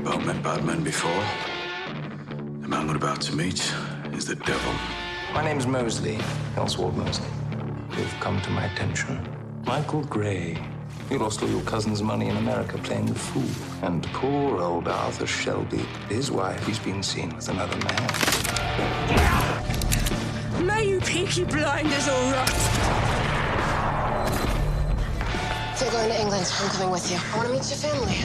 both met bad men before. The man we're about to meet is the devil. My name's Mosley, Elswald Mosley. You've come to my attention. Michael Gray. You lost all your cousin's money in America playing the fool. And poor old Arthur Shelby, his wife, he's been seen with another man. May you peaky blinders all rot! If you're going to England, I'm coming with you. I want to meet your family.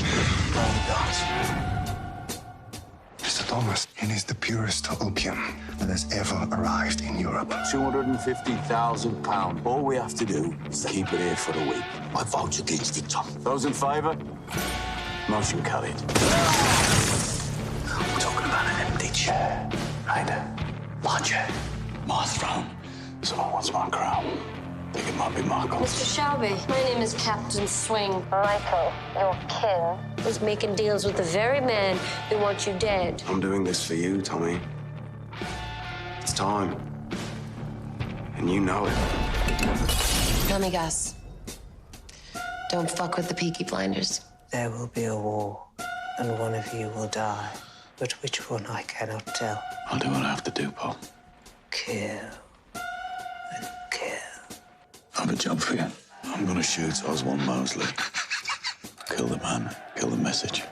Mr. Thomas, it is the purest opium that has ever arrived in Europe. £250,000. All we have to do is to keep it here for a week. I vote against it, Tom. Those in favour? Motion carried. We're talking about an empty chair, right? My chair, my throne. Someone wants my crown. Think it might be Michael. Mr. Shelby, my name is Captain Swing. Michael, your kin, is making deals with the very man who wants you dead. I'm doing this for you, Tommy. It's time. And you know it. Let me guess. Don't fuck with the Peaky Blinders. There will be a war, and one of you will die. But which one I cannot tell. I'll do what I have to do, Paul. Kill and kill. I have a job for you. I'm gonna shoot Oswald Mosley. Kill the man, kill the message.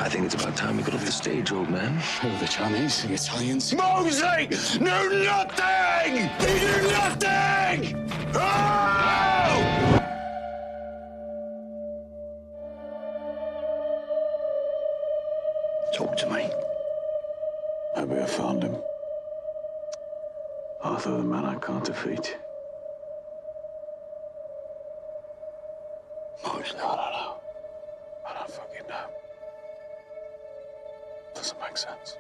I think it's about time we got off the stage, old man. Oh, the Chinese, the Italians. Mosley! Do nothing! They do nothing! Oh! Talk to me. Maybe I found him. Arthur, the man I can't defeat. Mosley, I don't know. I don't fucking know. Doesn't make sense.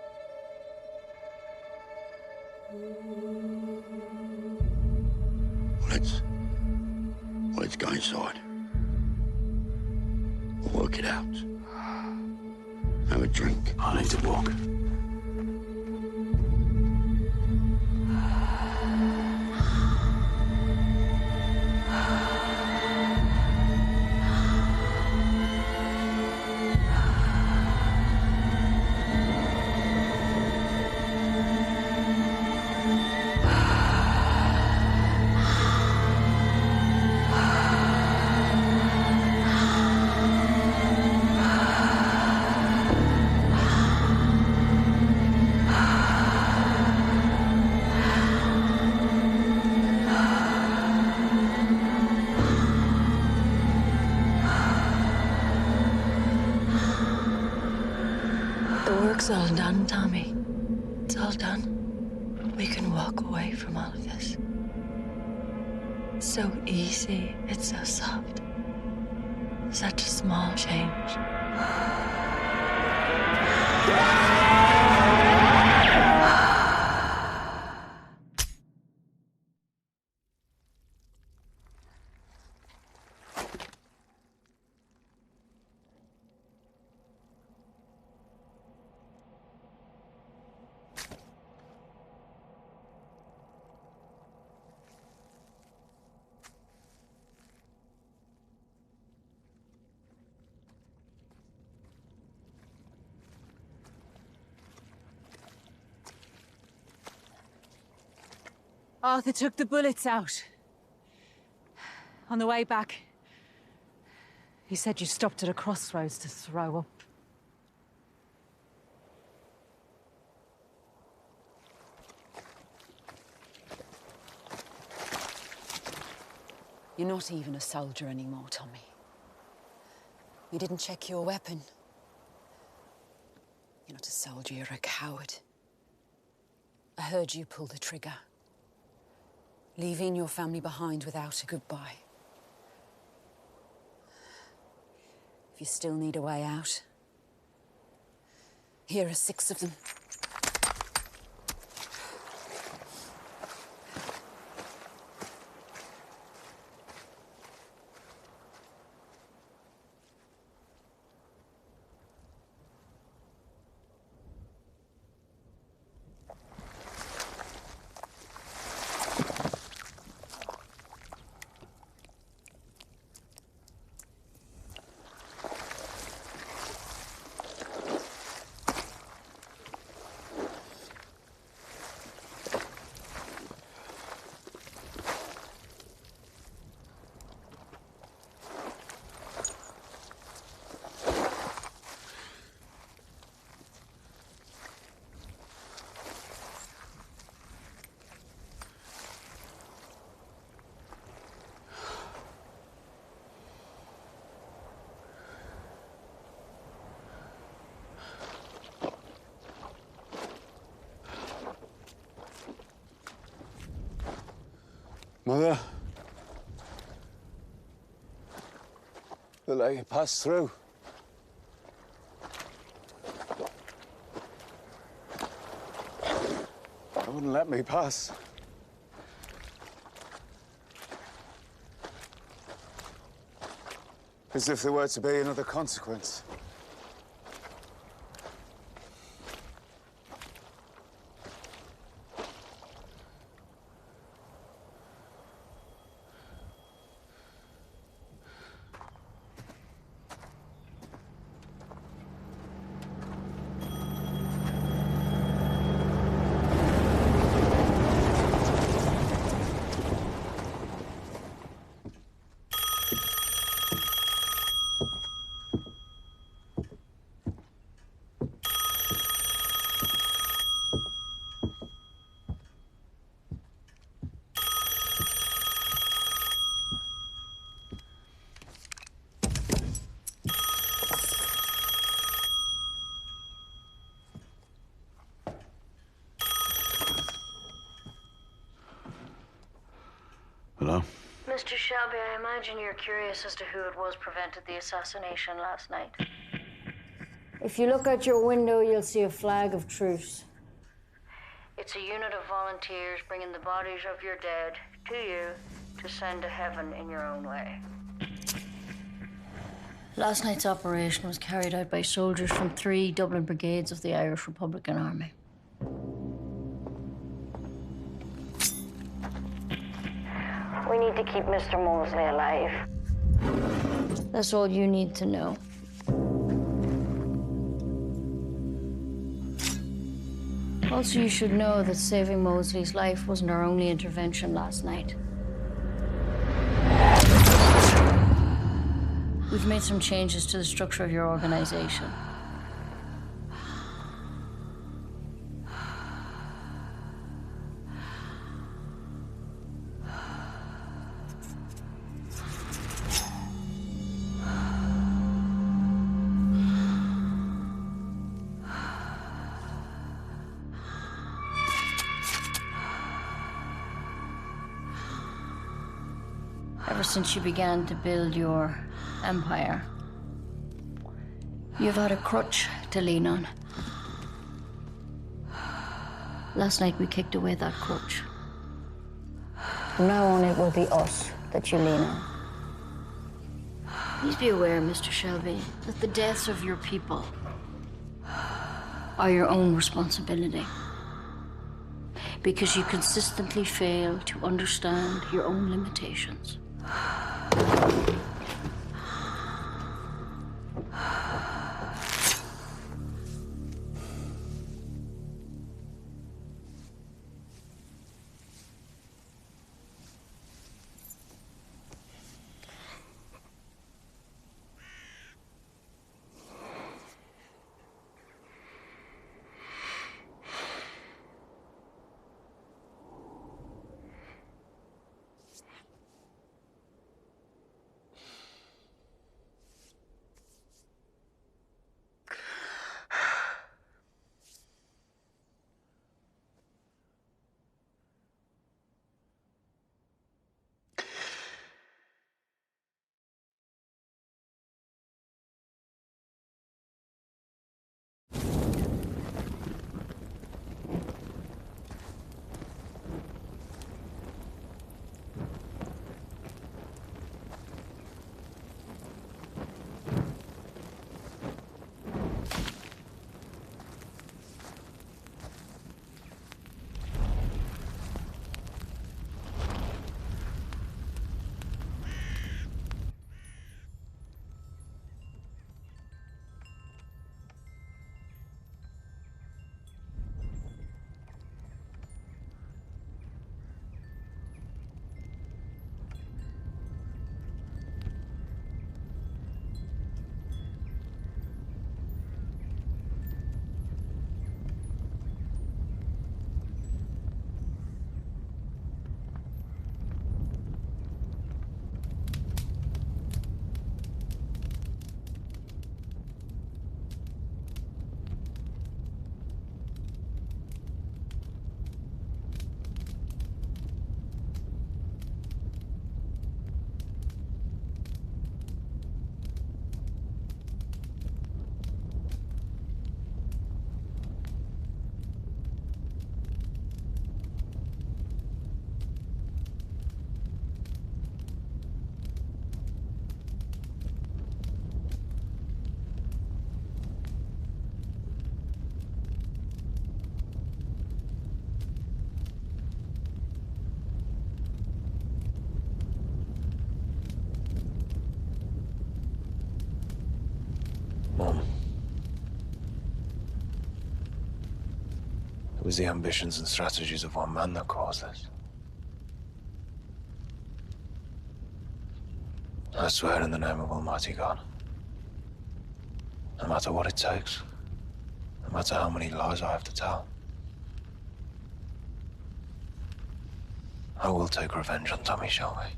Let's go inside. We'll work it out. Have a drink. I need to walk. It's all done, Tommy. It's all done. We can walk away from all of this. It's so easy. It's so soft. Such a small change. Arthur took the bullets out. On the way back, he said you stopped at a crossroads to throw up. You're not even a soldier anymore, Tommy. You didn't check your weapon. You're not a soldier, you're a coward. I heard you pull the trigger, leaving your family behind without a goodbye. If you still need a way out, here are 6 of them. Mother. They'll let you pass through. They wouldn't let me pass. As if there were to be another consequence. Hello? Mr. Shelby, I imagine you're curious as to who it was prevented the assassination last night. If you look out your window, you'll see a flag of truce. It's a unit of volunteers bringing the bodies of your dead to you to send to heaven in your own way. Last night's operation was carried out by soldiers from 3 Dublin brigades of the Irish Republican Army. We need to keep Mr. Mosley alive. That's all you need to know. Also, you should know that saving Mosley's life wasn't our only intervention last night. We've made some changes to the structure of your organization. Ever since you began to build your empire, you've had a crutch to lean on. Last night we kicked away that crutch. From now on, it will be us that you lean on. Please be aware, Mr. Shelby, that the deaths of your people are your own responsibility. Because you consistently fail to understand your own limitations. was the ambitions and strategies of one man that caused this. I swear in the name of Almighty God, no matter what it takes, no matter how many lies I have to tell, I will take revenge on Tommy Shelby.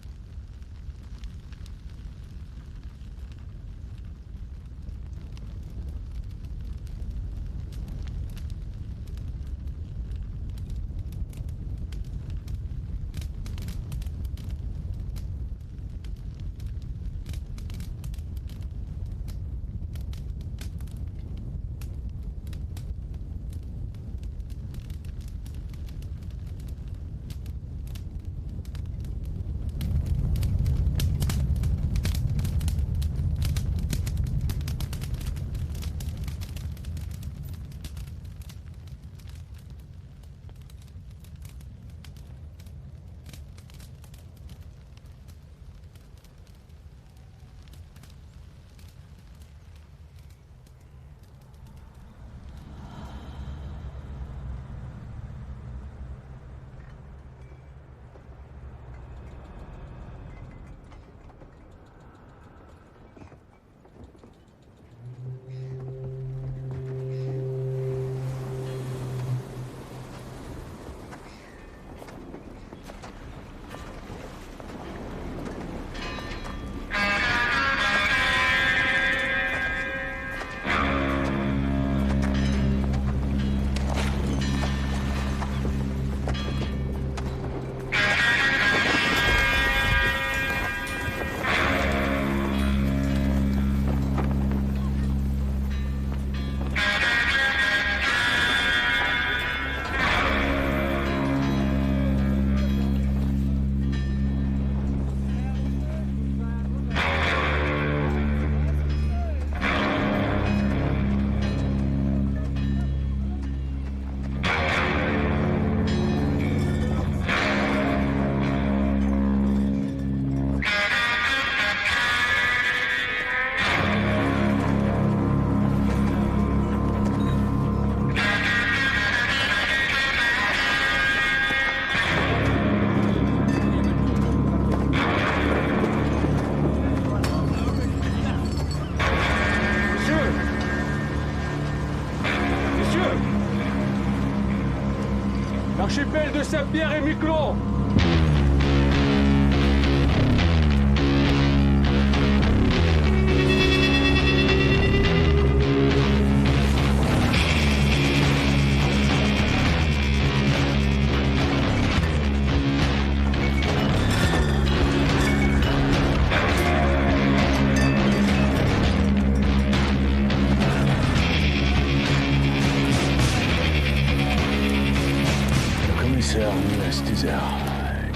L'archipel de Saint-Pierre et Miquelon.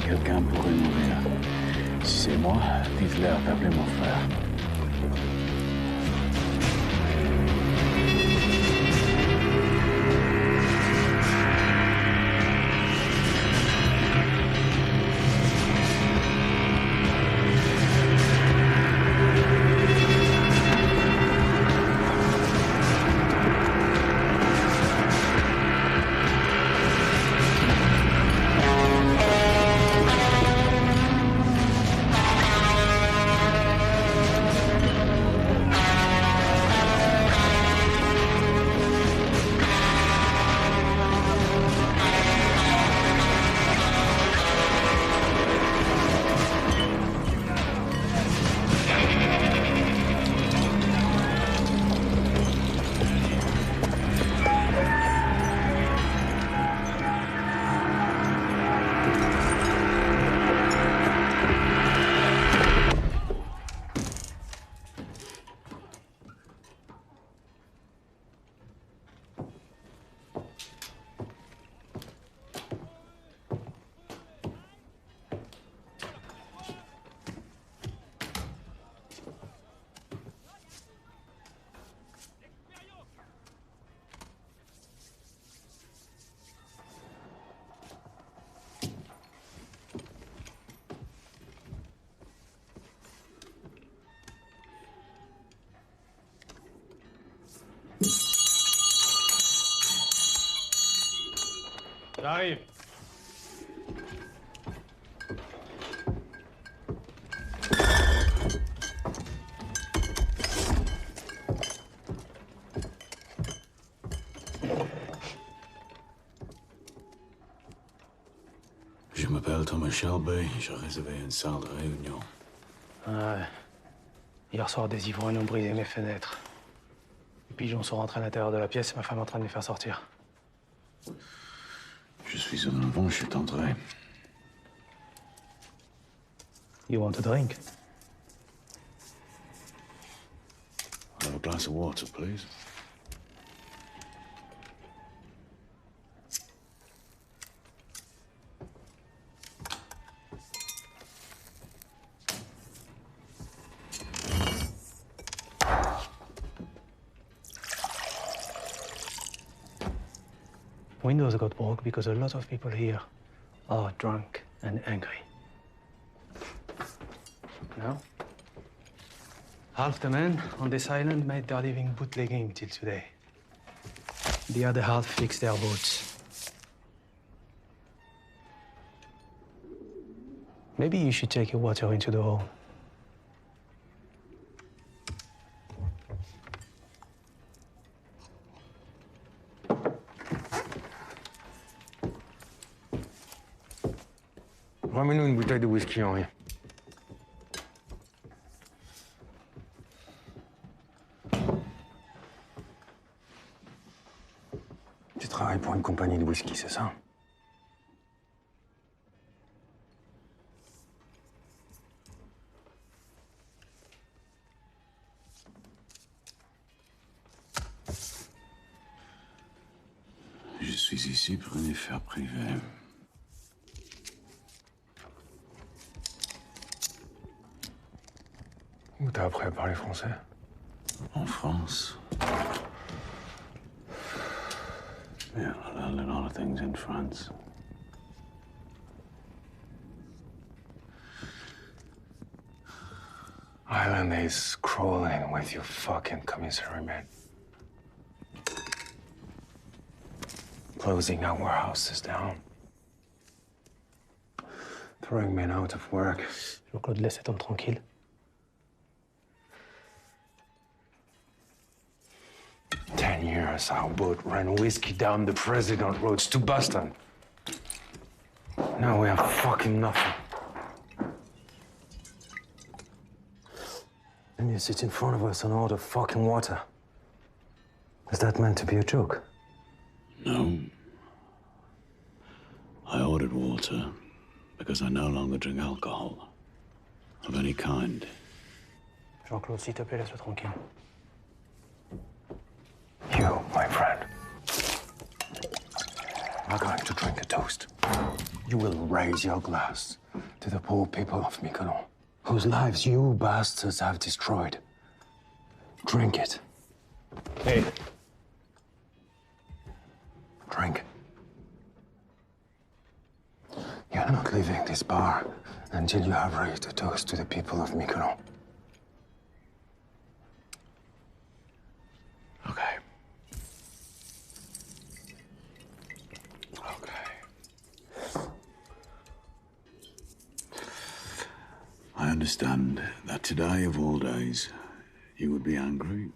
Quelqu'un pourrait mourir. Si c'est moi, dites-leur d'appeler mon frère. J'arrive. Je m'appelle Thomas Shelby, j'ai réservé une salle de réunion. Ouais. Hier soir, des ivrognes ont brisé mes fenêtres. Les pigeons sont rentrés à l'intérieur de la pièce et ma femme est en train de les faire sortir. Je suis un enfant, je suis entré. You want a drink? I'll have a glass of water, please. Windows got broke because a lot of people here are drunk and angry. Now, half the men on this island made their living bootlegging till today. The other half fixed their boats. Maybe you should take your water into the hole. Ramène-nous une bouteille de whisky, Henri. Tu travailles pour une compagnie de whisky, c'est ça? Je suis ici pour une affaire privée. Où t'as appris à parler français? En France. Yeah, I learned a lot of things in France. Island is crawling with your fucking commissary, man. Closing our warehouses down. Throwing men out of work. Jean-Claude, laisse cet homme tranquille. Years, our boat ran whiskey down the President roads to Boston. Now we have fucking nothing. And you sit in front of us and order fucking water. Is that meant to be a joke? No. I ordered water because I no longer drink alcohol of any kind. Jean-Claude, s'il te plaît, laisse-le tranquille. You, my friend, are going to drink a toast. You will raise your glass to the poor people of Mykonos, whose lives you bastards have destroyed. Drink it. Hey. Drink. You're not leaving this bar until you have raised a toast to the people of Mykonos. Okay. I understand that today, of all days, you would be angry.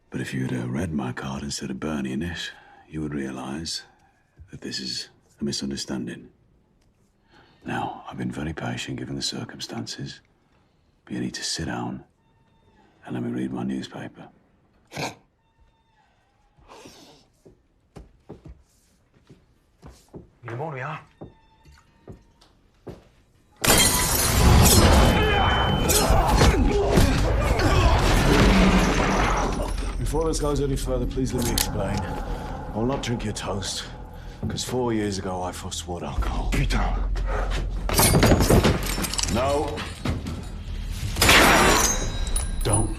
But if you had read my card instead of burning it, you would realize that this is a misunderstanding. Now, I've been very patient given the circumstances, but you need to sit down and let me read my newspaper. Il est bon, lui, hein? Before this goes any further, please let me explain. I will not drink your toast, because 4 years ago I forswore alcohol. Putain. No. Don't.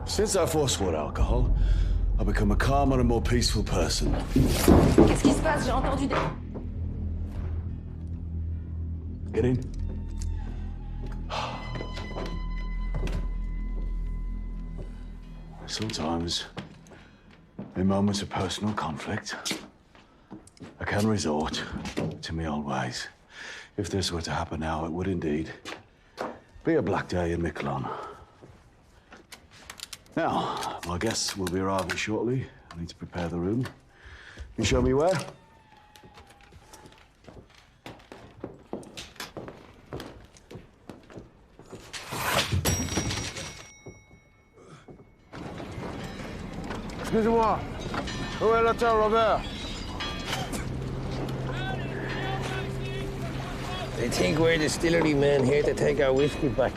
Since I forswore alcohol, I've become a calmer and more peaceful person. Qu'est-ce qui se passe? J'ai entendu des... Get in. Sometimes In moments of personal conflict, I can resort to my old ways. If this were to happen now, it would indeed be a black day in Miquelon. Now, my guests will be arriving shortly. I need to prepare the room. Can you show me where? Excusez-moi. Où est l'hôtel Robert? They think we're distillery men here to take our whiskey back.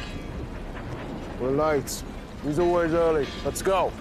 We're late. He's always early. Let's go.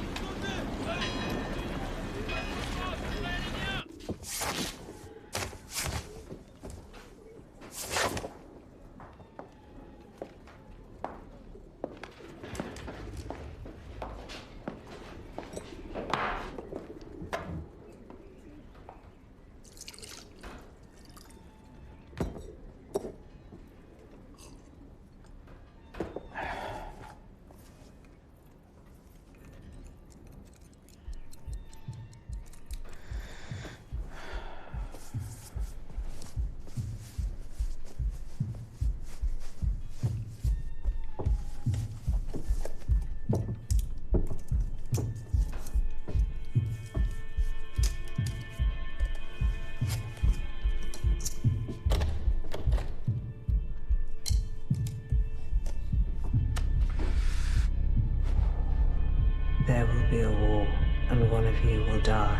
There will be a war, and one of you will die.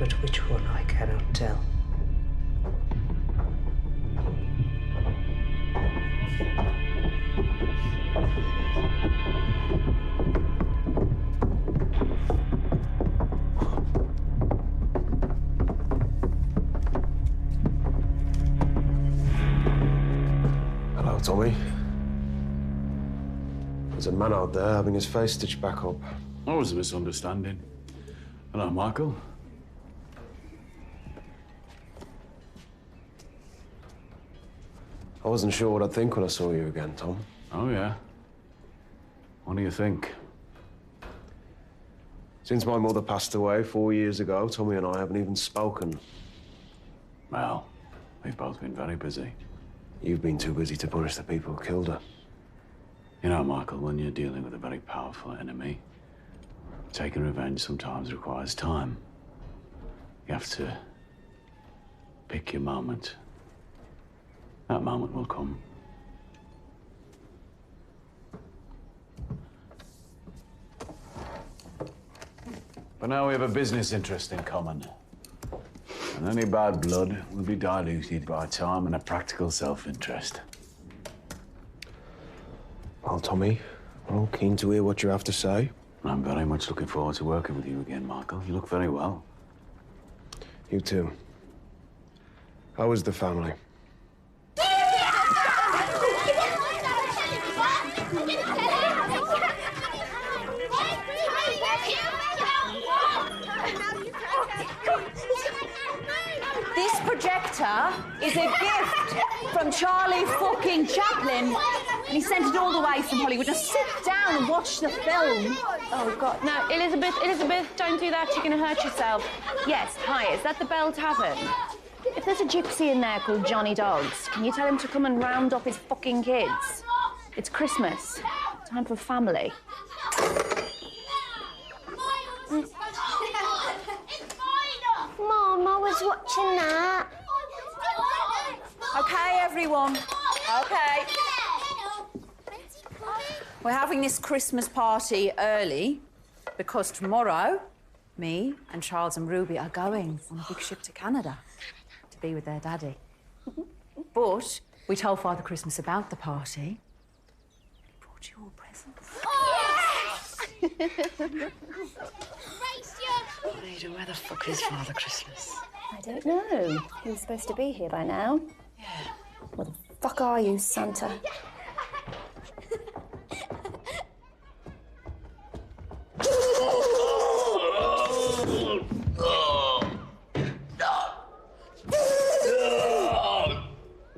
But which one I cannot tell. Hello, Tommy. There's a man out there having his face stitched back up. That was a misunderstanding. Hello, Michael. I wasn't sure what I'd think when I saw you again, Tom. Oh, yeah? What do you think? Since my mother passed away 4 years ago, Tommy and I haven't even spoken. Well, we've both been very busy. You've been too busy to punish the people who killed her. You know, Michael, when you're dealing with a very powerful enemy, taking revenge sometimes requires time. You have to pick your moment. That moment will come. But now we have a business interest in common. And any bad blood will be diluted by time and a practical self-interest. Well, Tommy, I'm keen to hear what you have to say. I'm very much looking forward to working with you again, Michael. You look very well. You too. How is the family? This projector is a gift from Charlie fucking Chaplin. And he sent it all the way from Hollywood. Just sit down and watch the film. Oh, God. No, Elizabeth, don't do that. You're going to hurt yourself. Yes, hi, is that the Bell Tavern? If there's a gypsy in there called Johnny Dogs, can you tell him to come and round up his fucking kids? It's Christmas. Time for family. Mom, I was watching that. Okay, everyone. Okay. We're having this Christmas party early because tomorrow, me and Charles and Ruby are going on a big ship to Canada to be with their daddy. But we told Father Christmas about the party. He brought you all presents. Ada, where the fuck is Father Christmas? I don't know. He was supposed to be here by now. Yeah. Where the fuck are you, Santa?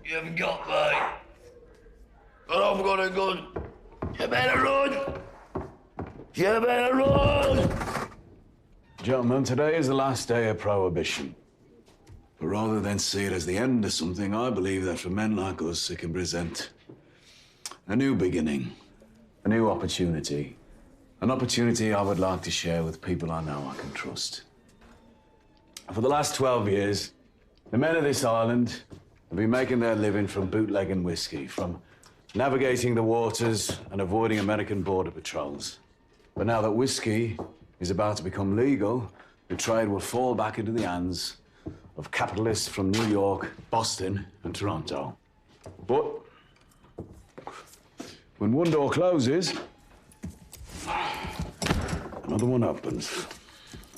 You haven't got me. But I've got a gun. You better run. You better run. Joan. gentlemen, today is the last day of Prohibition. But rather than see it as the end of something, I believe that for men like us, it can present a new beginning, a new opportunity. An opportunity I would like to share with people I know I can trust. For the last 12 years, the men of this island have been making their living from bootlegging whiskey, from navigating the waters and avoiding American border patrols. But now that whiskey is about to become legal, the trade will fall back into the hands of capitalists from New York, Boston, and Toronto. But when one door closes, another one opens.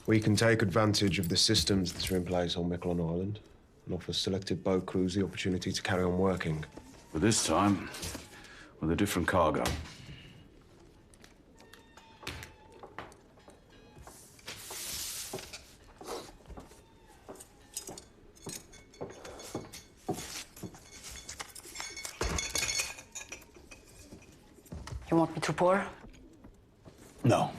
We can take advantage of the systems that are in place on Miquelon Island and offer selected boat crews the opportunity to carry on working. But this time, with a different cargo. You want me to pour? No.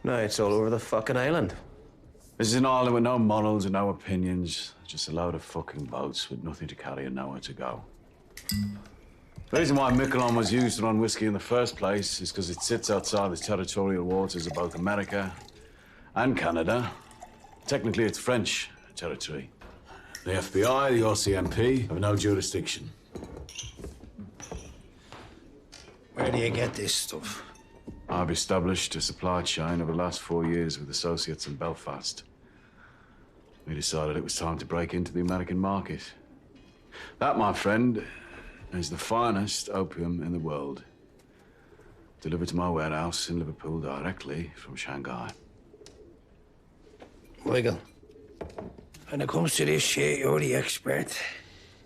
No, it's all over the fucking island. This is an island with no morals and no opinions. Just a load of fucking boats with nothing to carry and nowhere to go. The reason why Miquelon was used to run whiskey in the first place is because it sits outside the territorial waters of both America and Canada. Technically, it's French territory. The FBI, the RCMP have no jurisdiction. Where do you get this stuff? I've established a supply chain over the last 4 years with associates in Belfast. We decided it was time to break into the American market. That, my friend, is the finest opium in the world. Delivered to my warehouse in Liverpool directly from Shanghai. Michael, when it comes to this shit, you're the expert.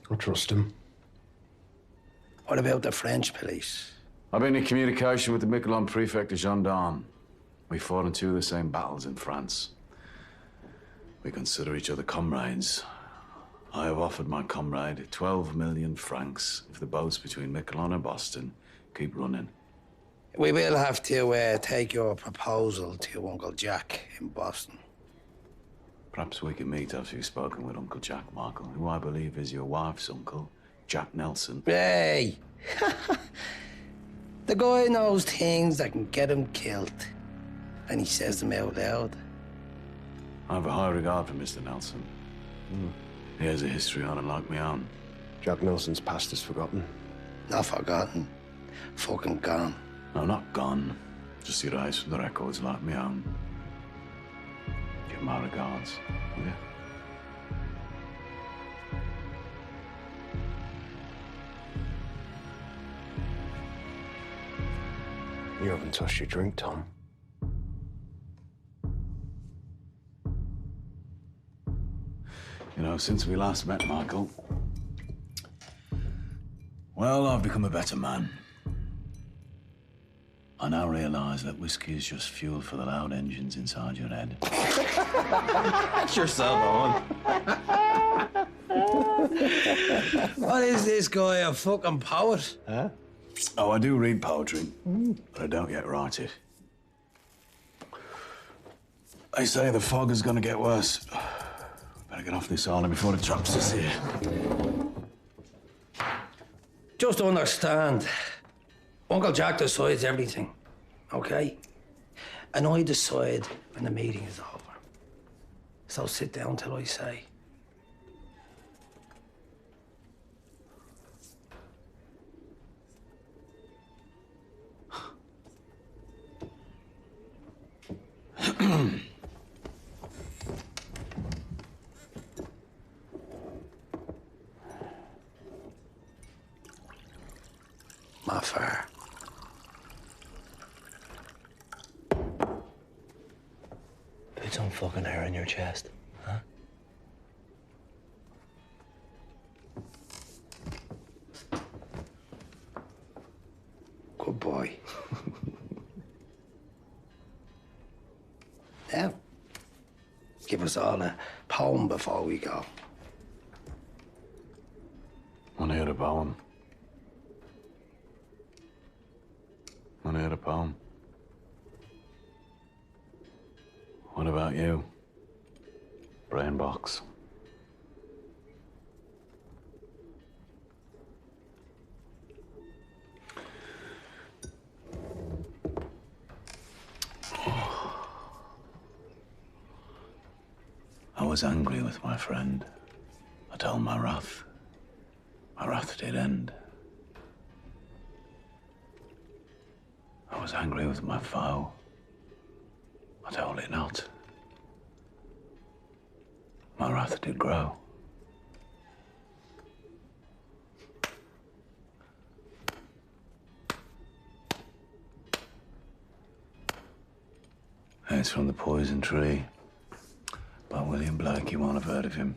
I trust him. What about the French police? I've been in communication with the Miquelon prefect of gendarmes. We fought in 2 of the same battles in France. We consider each other comrades. I have offered my comrade 12 million francs if the boats between Miquelon and Boston keep running. We will have to take your proposal to your Uncle Jack in Boston. Perhaps we can meet after you've spoken with Uncle Jack, Michael, who I believe is your wife's uncle, Jack Nelson. Hey! The guy knows things that can get him killed, and he says them out loud. I have a high regard for Mr. Nelson. He has a history on it like my own. Jack Nelson's past is forgotten. Not forgotten. Fucking gone. No, not gone. Just erased from the records like my own. Give my regards, will you? You haven't touched your drink, Tom. You know, since we last met, Michael, well, I've become a better man. I now realize that whiskey is just fuel for the loud engines inside your head. That's yourself on. What is this guy, a fucking poet? Huh? Oh, I do read poetry, but I don't yet write it. They say the fog is gonna get worse. Better get off this island before it drops us here. Just understand, Uncle Jack decides everything, okay? And I decide when the meeting is over. So sit down till I say. My fire. Put some fucking hair in your chest, huh? Good boy. Now, give us all a poem before we go. Want to hear a poem? home. What about you? Brain box. I was angry with my friend. I told my wrath. My wrath did end. I was angry with my foe. I told it not. My wrath did grow. It's from The Poison Tree by William Blake. You won't have heard of him.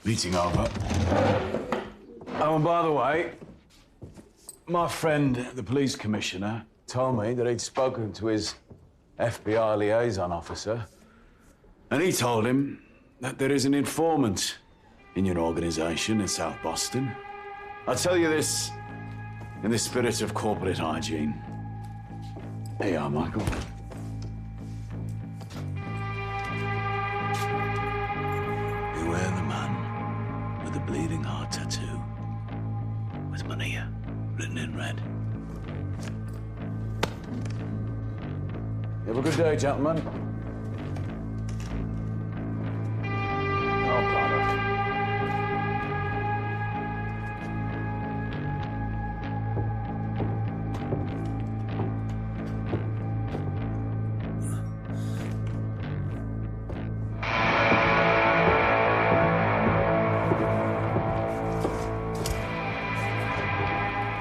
Meeting over. Oh, and by the way, my friend, the police commissioner, told me that he'd spoken to his FBI liaison officer, and he told him that there is an informant in your organization in South Boston. I tell you this in the spirit of corporate hygiene. Here you are, Michael. Beware the man with the bleeding heart tattoo, with Mania written in red. Have a good day, gentlemen. Oh, brother.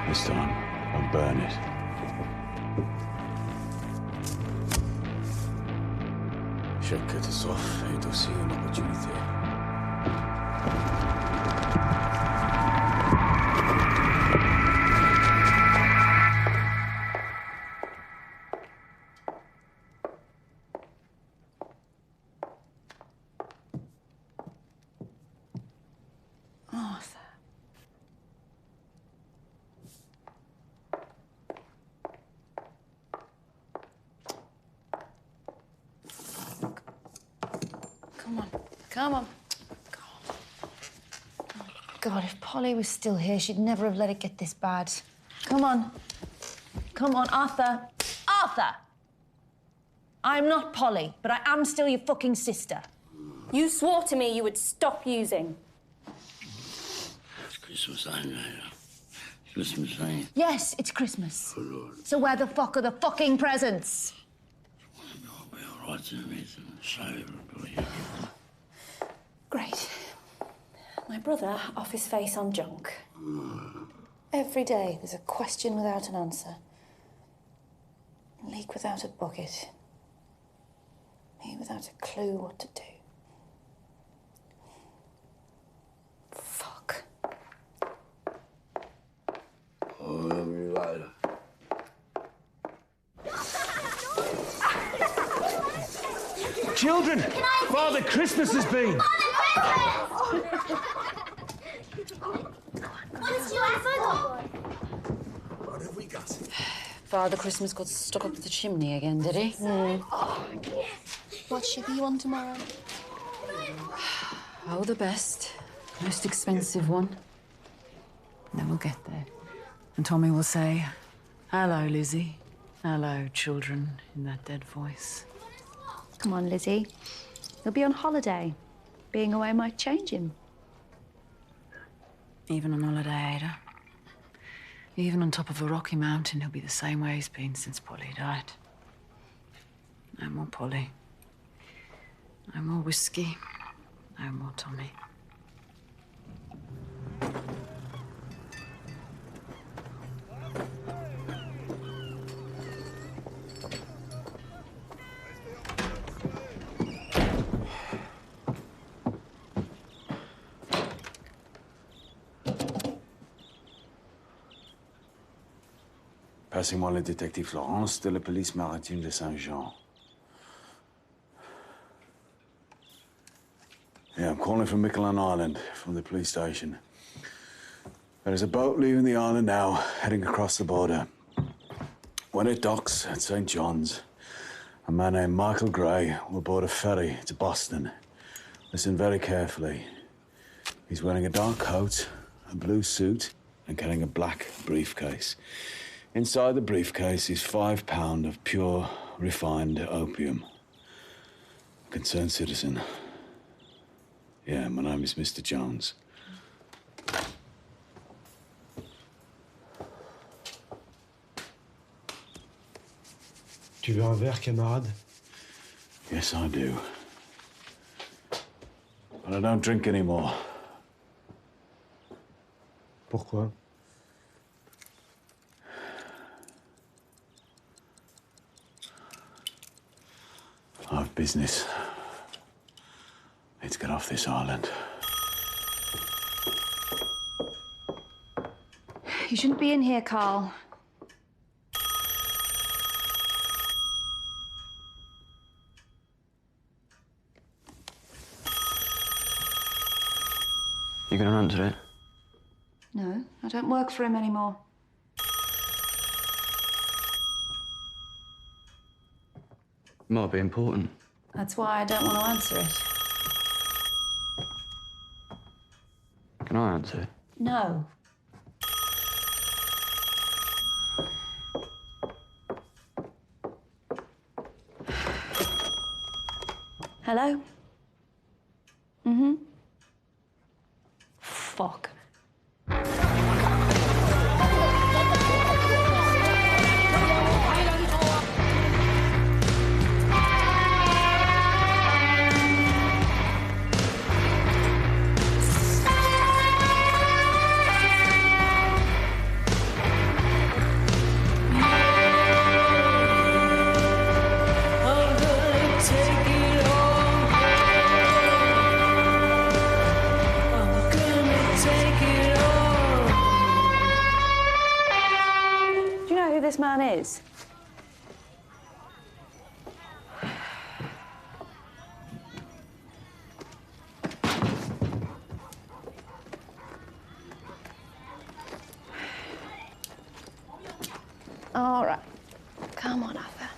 This time, I'll burn it. Chaque catastrophe est aussi une opportunité. Arthur. Come on. Come on. God, if Polly was still here, she'd never have let it get this bad. Come on. Come on, Arthur. Arthur! I'm not Polly, but I am still your fucking sister. You swore to me you would stop using. It's Christmas time now. Christmas time. Yes, it's Christmas. So where the fuck are the fucking presents? Great. My brother off his face on junk. Every day there's a question without an answer. A leak without a bucket. Me without a clue what to do. Fuck. Children, Father Christmas has been. What have we got? Father Christmas got stuck up the chimney again, did he? What ship are you on tomorrow? Oh, the best. Most expensive one. Then we'll get there. And Tommy will say, "Hello, Lizzie. Hello, children," in that dead voice. Come on, Lizzie. He'll be on holiday. Being away might change him. Even on holiday, Ada. Even on top of a rocky mountain, he'll be the same way he's been since Polly died. No more Polly. No more whiskey. No more Tommy. Passez-moi le détective Florence de la police maritime de Saint-Jean. Yeah, I'm calling from Miquelon Island, from the police station. There is a boat leaving the island now, heading across the border. When it docks at St. John's, a man named Michael Gray will board a ferry to Boston. Listen very carefully. He's wearing a dark coat, a blue suit, and carrying a black briefcase. Inside the briefcase is £5 of pure, refined opium. Concerned citizen. Yeah, my name is Mr. Jones. Tu veux un verre, camarade? Yes, I do. But I don't drink anymore. Pourquoi? I have business. Need to get off this island. You shouldn't be in here, Carl. You gonna answer it? No, I don't work for him anymore. Might be important. That's why I don't want to answer it. Can I answer it? No. Hello? Mm-hmm. Fuck. This man is. All right. Come on, Arthur.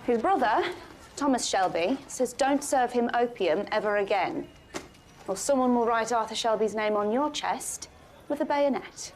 His brother, Thomas Shelby, says don't serve him opium ever again, or someone will write Arthur Shelby's name on your chest with a bayonet.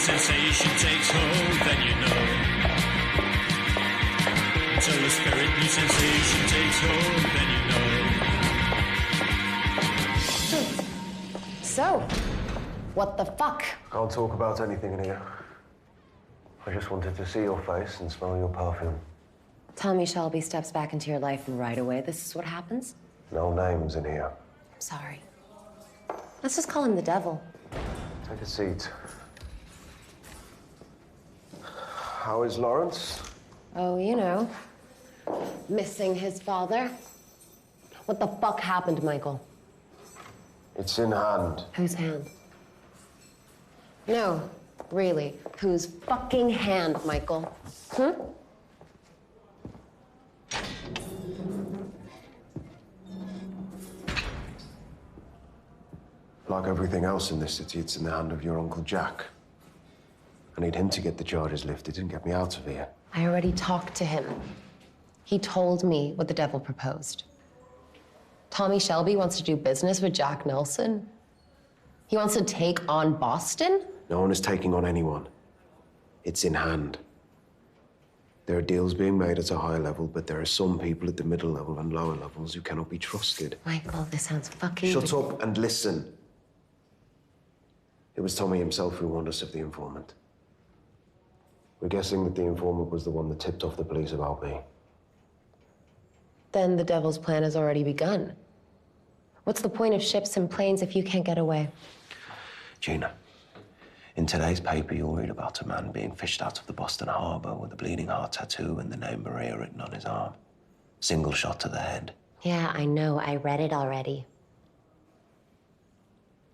Sensation takes hold, then you know. Until the spirit new sensation takes hold, then you know. So, what the fuck? Can't talk about anything in here. I just wanted to see your face and smell your perfume. Tommy Shelby steps back into your life and right away this is what happens? No names in here. I'm sorry. Let's just call him the devil. Take a seat. How is Lawrence? Oh, you know, missing his father. What the fuck happened, Michael? It's in hand. Whose hand? No, really, whose fucking hand, Michael? Like everything else in this city, it's in the hand of your Uncle Jack. I need him to get the charges lifted and get me out of here. I already talked to him. He told me what the devil proposed. Tommy Shelby wants to do business with Jack Nelson. He wants to take on Boston? No one is taking on anyone. It's in hand. There are deals being made at a high level, but there are some people at the middle level and lower levels who cannot be trusted. Michael, this sounds fucking... Shut up and listen. It was Tommy himself who warned us of the informant. We're guessing that the informant was the one that tipped off the police about me. Then the devil's plan has already begun. What's the point of ships and planes if you can't get away? Gina, in today's paper, you'll read about a man being fished out of the Boston Harbor with a bleeding heart tattoo and the name Maria written on his arm. Single shot to the head. Yeah, I know. I read it already.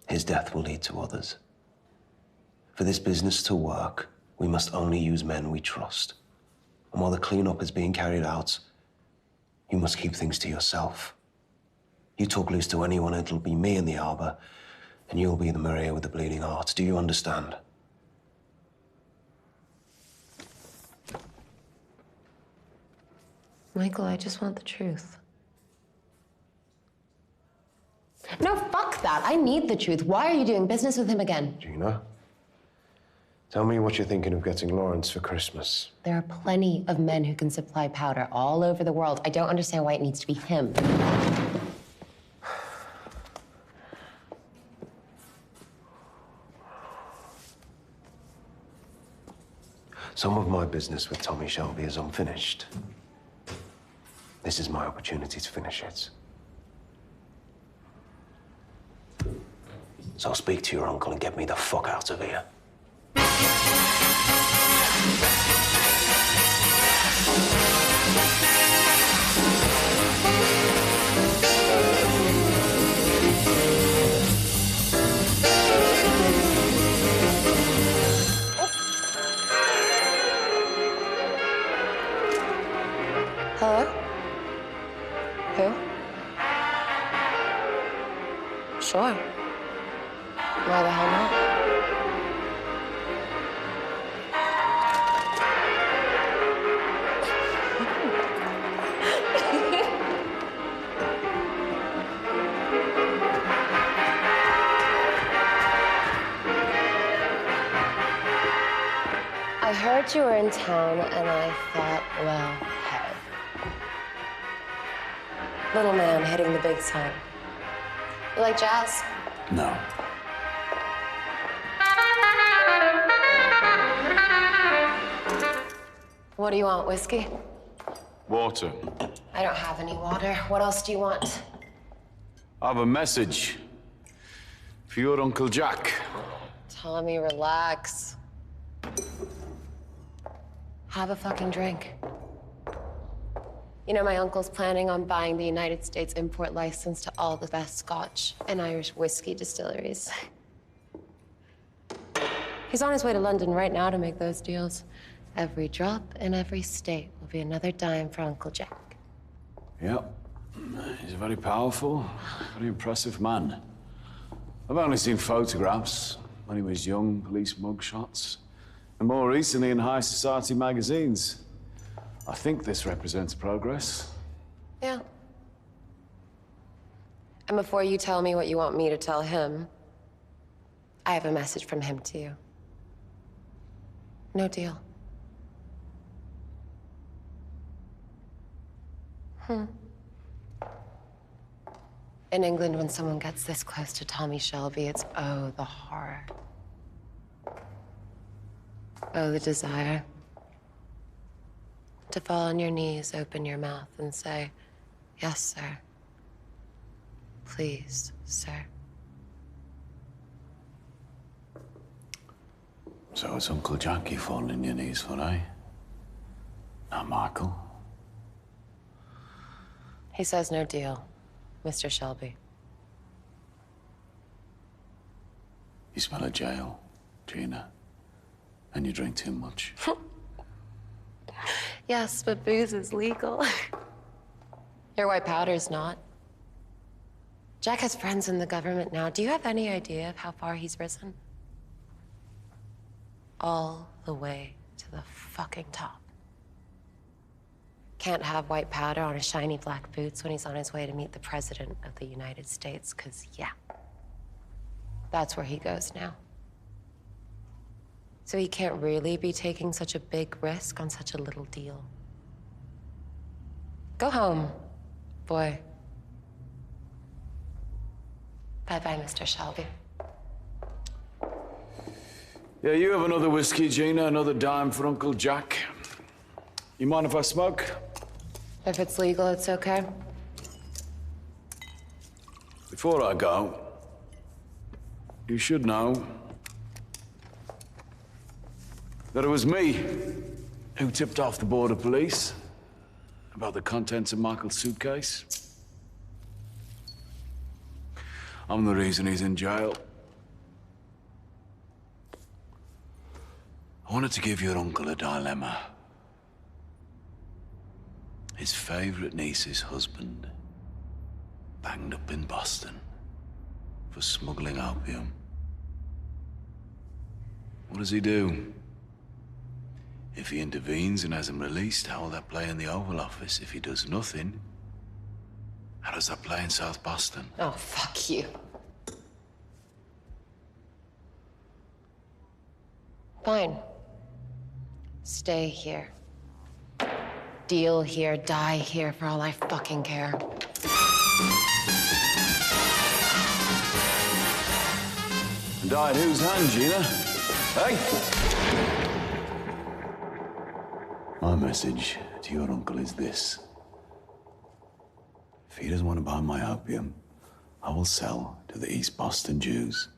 His death will lead to others. For this business to work, we must only use men we trust. And while the cleanup is being carried out, you must keep things to yourself. You talk loose to anyone, it'll be me in the harbor, and you'll be the Maria with the bleeding heart. Do you understand? Michael, I just want the truth. No, fuck that. I need the truth. Why are you doing business with him again? Gina, tell me what you're thinking of getting Lawrence for Christmas. There are plenty of men who can supply powder all over the world. I don't understand why it needs to be him. Some of my business with Tommy Shelby is unfinished. This is my opportunity to finish it. So speak to your uncle and get me the fuck out of here. Hello? Who? Sure. Why the hell not? I heard you were in town, and I thought, well, hey. Little man hitting the big time. You like jazz? No. What do you want, whiskey? Water. I don't have any water. What else do you want? I have a message for your Uncle Jack. Tommy, relax. Have a fucking drink. You know, my uncle's planning on buying the United States import license to all the best Scotch and Irish whiskey distilleries. He's on his way to London right now to make those deals. Every drop in every state will be another dime for Uncle Jack. Yep. He's a very powerful, very impressive man. I've only seen photographs when he was young, police mugshots, and more recently in high society magazines. I think this represents progress. Yeah. And before you tell me what you want me to tell him, I have a message from him to you. No deal. In England, when someone gets this close to Tommy Shelby, it's, oh, the horror. Oh, the desire. To fall on your knees, open your mouth, and say, yes, sir. Please, sir. So it's Uncle Jack you fall on your knees for, eh? Not Michael. He says no deal, Mr. Shelby. You smell of jail, Gina. And you drink too much. Yes, but booze is legal. Your white powder's not. Jack has friends in the government now. Do you have any idea of how far he's risen? All the way to the fucking top. Can't have white powder on his shiny black boots when he's on his way to meet the President of the United States, 'cause yeah, that's where he goes now. So he can't really be taking such a big risk on such a little deal. Go home, boy. Bye-bye, Mr. Shelby. Yeah, you have another whiskey, Gina, another dime for Uncle Jack. You mind if I smoke? If it's legal, it's okay. Before I go, you should know that it was me who tipped off the border police about the contents of Michael's suitcase. I'm the reason he's in jail. I wanted to give your uncle a dilemma. His favorite niece's husband banged up in Boston for smuggling opium. What does he do? If he intervenes and has him released, how will that play in the Oval Office? If he does nothing, how does that play in South Boston? Oh, fuck you. Fine. Stay here. Deal here, die here, for all I fucking care. Die at whose hand, Gina? Hey? My message to your uncle is this. If he doesn't want to buy my opium, I will sell to the East Boston Jews.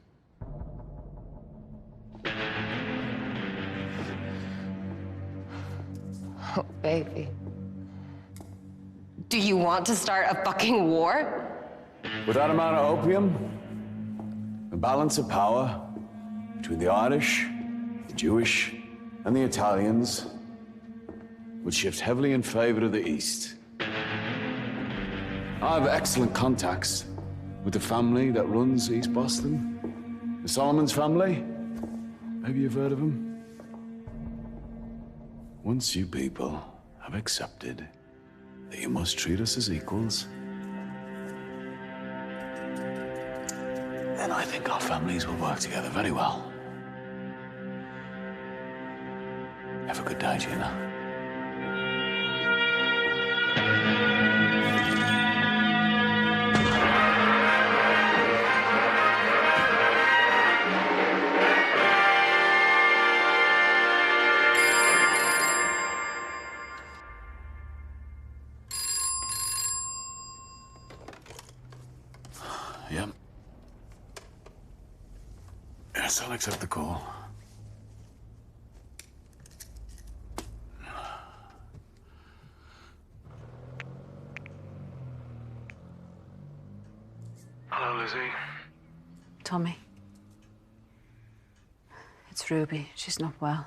Oh, baby. Do you want to start a fucking war? With that amount of opium, the balance of power between the Irish, the Jewish, and the Italians would shift heavily in favor of the East. I have excellent contacts with the family that runs East Boston. The Solomons family. Maybe you've heard of them. Once you people have accepted that you must treat us as equals, then I think our families will work together very well. Have a good day, Gina. Yep. Yes, I'll accept the call. Hello, Lizzie. Tommy. It's Ruby. She's not well.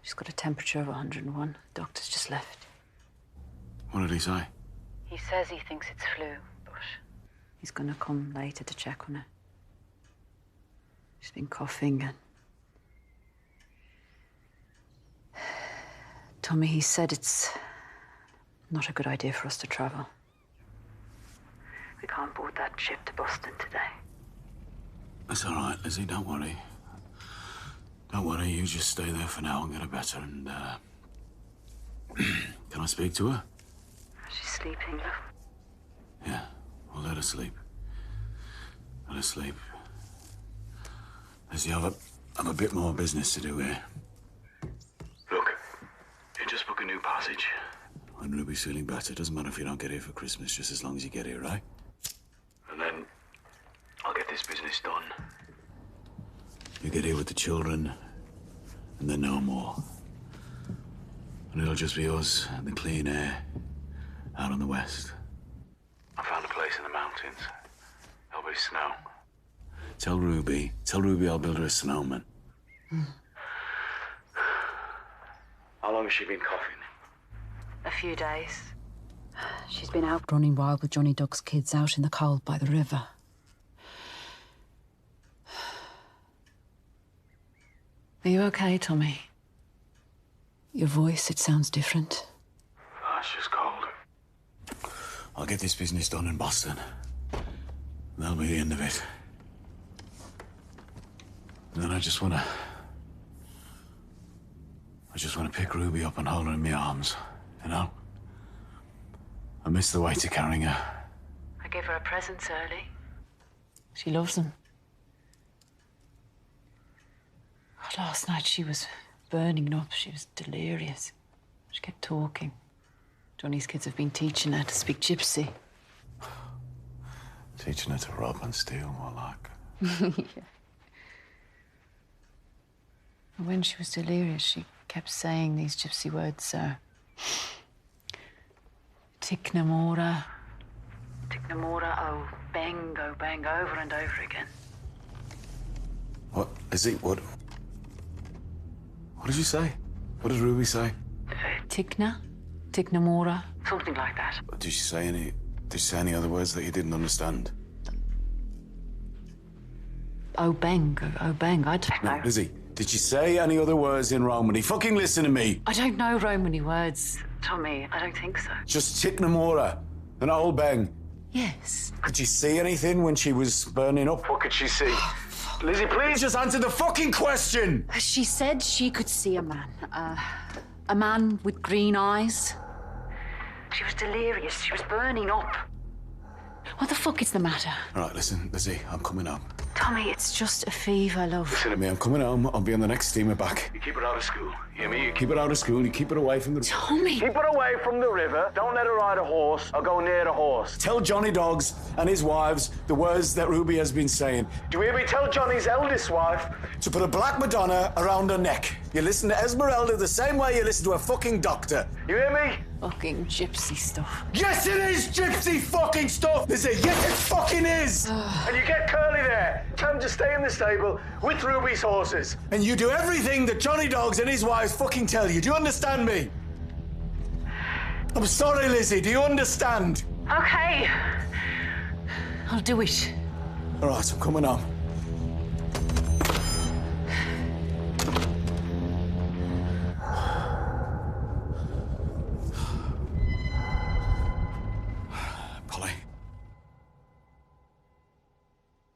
She's got a temperature of 101. Doctor's just left. What did he say? He says he thinks it's flu, but he's gonna come later to check on her. She's been coughing and... Tommy, he said it's not a good idea for us to travel. We can't board that ship to Boston today. That's all right, Lizzie. Don't worry. Don't worry. You just stay there for now and get her better. And can I speak to her? She's sleeping, love. Yeah. Well, let her sleep. Let her sleep. Lizzie, I've a bit more business to do here. Look, you just book a new passage. When Ruby's feeling better, doesn't matter if you don't get here for Christmas, just as long as you get here, right? And then I'll get this business done. You get here with the children, and then no more. And it'll just be us and the clean air out on the west. I found a place in the mountains. There'll be snow. Tell Ruby I'll build her a snowman. How long has she been coughing? A few days. She's been out running wild with Johnny Duck's kids out in the cold by the river. Are you okay, Tommy? Your voice, it sounds different. Oh, it's just cold. I'll get this business done in Boston. That'll be the end of it. And then I just wanna pick Ruby up and hold her in my arms, you know? I miss the weight of carrying her. I gave her a present early. She loves them. Last night she was burning up. She was delirious. She kept talking. Johnny's kids have been teaching her to speak gypsy. Teaching her to rob and steal, more like. Yeah. And when she was delirious, she kept saying these gypsy words, Tiknamora, oh bang, over and over again. What is it? What did you say? What did Ruby say? Tiknamora, something like that. Did she say any other words that you didn't understand? Oh bang, I don't know. Lizzie, did she say any other words in Romany? Fucking listen to me. I don't know Romany words, Tommy. I don't think so. Just Tiknamora and old bang. Yes. Could she see anything when she was burning up? What could she see? Lizzie, please just answer the fucking question! She said she could see a man. A man with green eyes. She was delirious. She was burning up. What the fuck is the matter? All right, listen, Lizzie, I'm coming home. Tommy, it's just a fever, love. Listen to me, I'm coming home. I'll be on the next steamer back. You keep her out of school. You hear me? You keep her out of school. You keep her away from the... Tommy! Keep her away from the river. Don't let her ride a horse or go near the horse. Tell Johnny Dogs and his wives the words that Ruby has been saying. Do you hear me? Tell Johnny's eldest wife to put a black Madonna around her neck. You listen to Esmeralda the same way you listen to a fucking doctor. You hear me? Fucking gypsy stuff. Yes, it is gypsy fucking stuff! Is it? Yes, it fucking is! And you get Curly there. Tell him to stay in the stable with Ruby's horses. And you do everything that Johnny Dogs and his wives fucking tell you. Do you understand me? I'm sorry, Lizzie. Do you understand? Okay. I'll do it. All right, I'm coming home.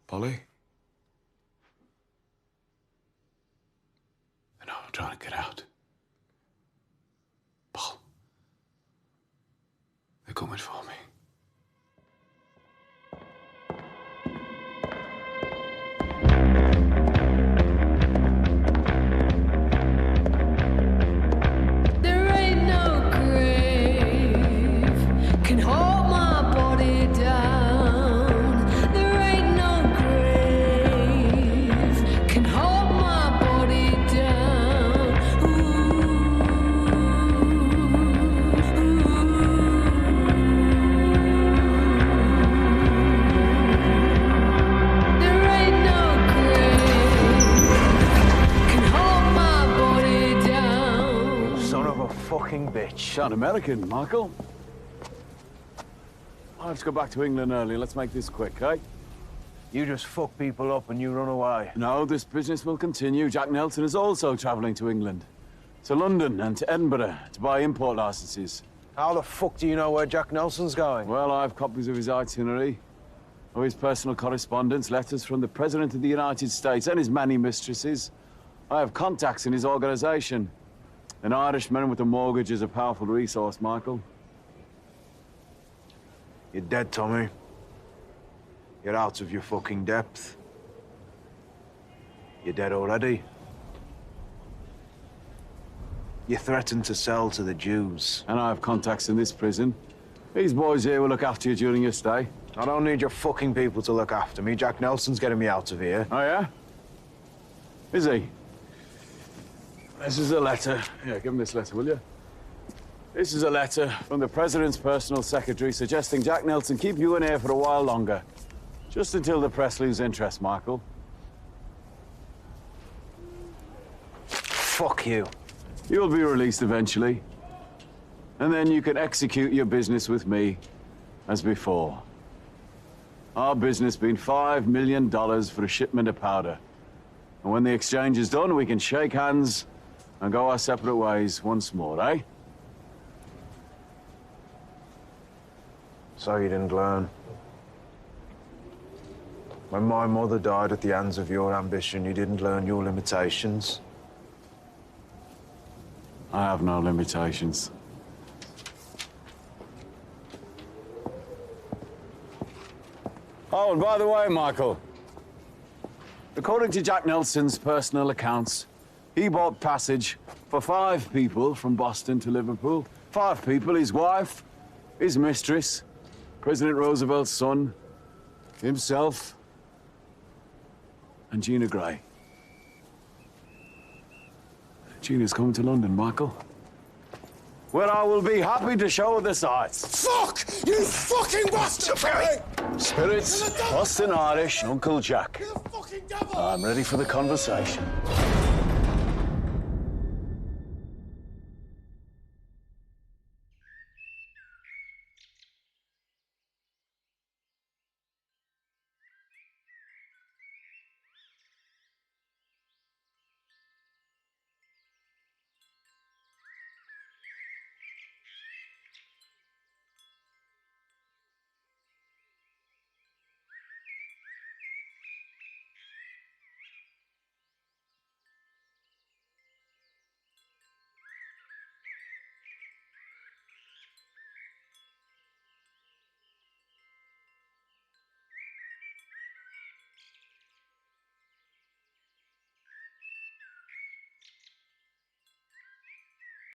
Polly? I know, I'm trying to get out. Paul. They're coming for me. There ain't no grave can hold my body down. Fucking bitch. Sound American, Michael. I have to go back to England early. Let's make this quick, eh? You just fuck people up and you run away. No, this business will continue. Jack Nelson is also travelling to England. To London and to Edinburgh to buy import licenses. How the fuck do you know where Jack Nelson's going? Well, I have copies of his itinerary, of his personal correspondence, letters from the President of the United States and his many mistresses. I have contacts in his organisation. An Irishman with a mortgage is a powerful resource, Michael. You're dead, Tommy. You're out of your fucking depth. You're dead already. You threatened to sell to the Jews. And I have contacts in this prison. These boys here will look after you during your stay. I don't need your fucking people to look after me. Jack Nelson's getting me out of here. Oh, yeah? Is he? This is a letter. Yeah, give him this letter, will you? This is a letter from the President's personal secretary suggesting Jack Nelson keep you in here for a while longer. Just until the press lose interest, Michael. Fuck you. You'll be released eventually. And then you can execute your business with me as before. Our business being $5 million for a shipment of powder. And when the exchange is done, we can shake hands and go our separate ways once more, eh? So you didn't learn. When my mother died at the hands of your ambition, you didn't learn your limitations. I have no limitations. Oh, and by the way, Michael, according to Jack Nelson's personal accounts, he bought passage for 5 people from Boston to Liverpool. 5 people, his wife, his mistress, President Roosevelt's son, himself, and Gina Gray. Gina's coming to London, Michael, where I will be happy to show her the sights. Fuck! You fucking bastard! Spirits, Boston Irish, Uncle Jack. I'm ready for the conversation.